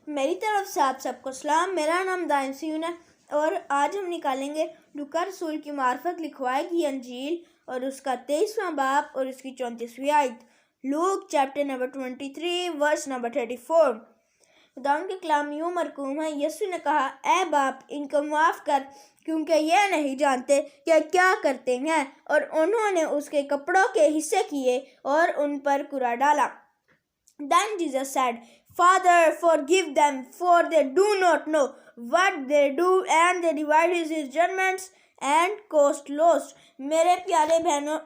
میری طرف سے آپ سب کو سلام۔ میرا نام دائم سیون ہے اور آج ہم نکالیں گے لوکا رسول کی معرفت لکھوائی گئی انجیل اور اس کا 23واں باب اور اس کی 34ویں آیت۔ لوک چیپٹر نمبر 23 ورس نمبر 34۔ خداوند کے کلام یوں مرقوم ہے، یسوع نے کہا، اے باپ ان کو معاف کر کیونکہ یہ نہیں جانتے کہ کیا کرتے ہیں، اور انہوں نے اس کے کپڑوں کے حصے کیے اور ان پر کوڑا ڈالا۔ Then Jesus said, Father, forgive them, for they do not know what they do, and they divided his judgments and caused loss۔ میرے پیارے بہنوں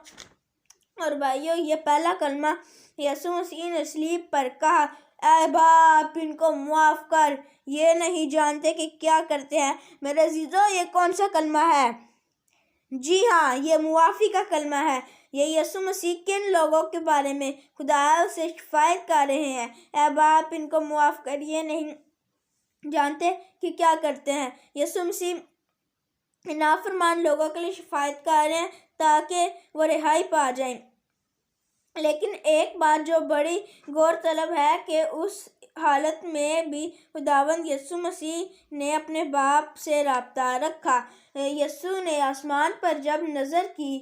اور بھائیوں، یہ پہلا کلمہ یسوع مسیح نے صلیب پر کہا، اے باپ ان کو معاف کر، یہ نہیں جانتے کہ کیا کرتے ہیں۔ میرے عزیزوں، یہ کون سا کلمہ ہے؟ جی ہاں، یہ معافی کا کلمہ ہے۔ یہ یسوع مسیح کن لوگوں کے بارے میں خدا سے شفاعت کر رہے ہیں؟ اے باپ ان کو معاف کر، یہ نہیں جانتے کہ کیا کرتے ہیں۔ یسوع مسیح نافرمان لوگوں کے لیے شفاعت کر رہے ہیں تاکہ وہ رہائی پا جائیں۔ لیکن ایک بات جو بڑی غور طلب ہے کہ اس حالت میں بھی خداوند یسوع مسیح نے اپنے باپ سے رابطہ رکھا۔ یسوع نے آسمان پر جب نظر کی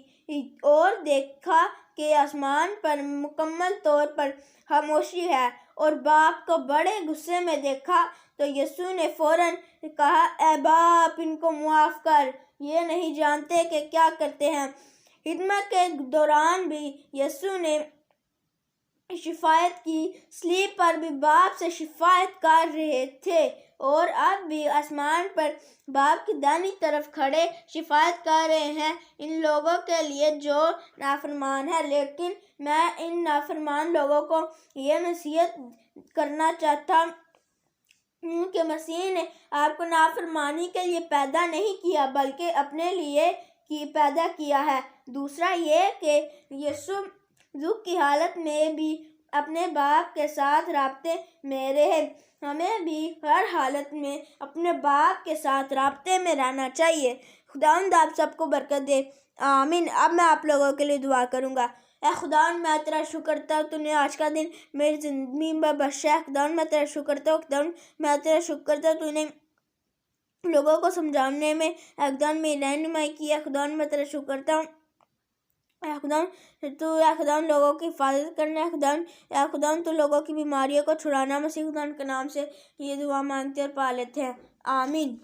اور دیکھا کہ آسمان پر مکمل طور پر خاموشی ہے اور باپ کو بڑے غصے میں دیکھا، تو یسوع نے فوراً کہا، اے باپ ان کو معاف کر، یہ نہیں جانتے کہ کیا کرتے ہیں۔ خدمت کے دوران بھی یسوع نے شفاعت کی، صلیب پر بھی باپ سے شفاعت کر رہے تھے اور اب بھی آسمان پر باپ کی دائیں طرف کھڑے شفاعت کر رہے ہیں ان لوگوں کے لیے جو نافرمان ہیں۔ لیکن میں ان نافرمان لوگوں کو یہ نصیحت کرنا چاہتا ہوں کہ مسیح نے آپ کو نافرمانی کے لیے پیدا نہیں کیا بلکہ اپنے لیے پیدا کیا ہے۔ دوسرا یہ کہ یسوع دکھ کی حالت میں بھی اپنے باپ کے ساتھ رابطے میں رہے۔ ہمیں بھی ہر حالت میں اپنے باپ کے ساتھ رابطے میں رہنا چاہیے۔ خداوند آپ سب کو برکت دے، آمین۔ اب میں آپ لوگوں کے لیے دعا کروں گا۔ اے خداوند، میں تیرا شکر کرتا ہوں تو نے آج کا دن میری زندگی میں بخشا ہے۔ خداوند میں تیرا شکر کرتا ہوں، خداوند میں تیرا شکر کرتا ہوں تو نے لوگوں کو سمجھانے میں خداوند میری رہنمائی کی ہے۔ خداوند میں تیرا شکر کرتا ہوں، اے خداوند لوگوں کی حفاظت کرنا ہے۔ اے خداوند تو لوگوں کی بیماریوں کو چھڑانا۔ مسیح خداوند کے نام سے یہ دعا مانگتے اور پا لیتے ہیں، آمین۔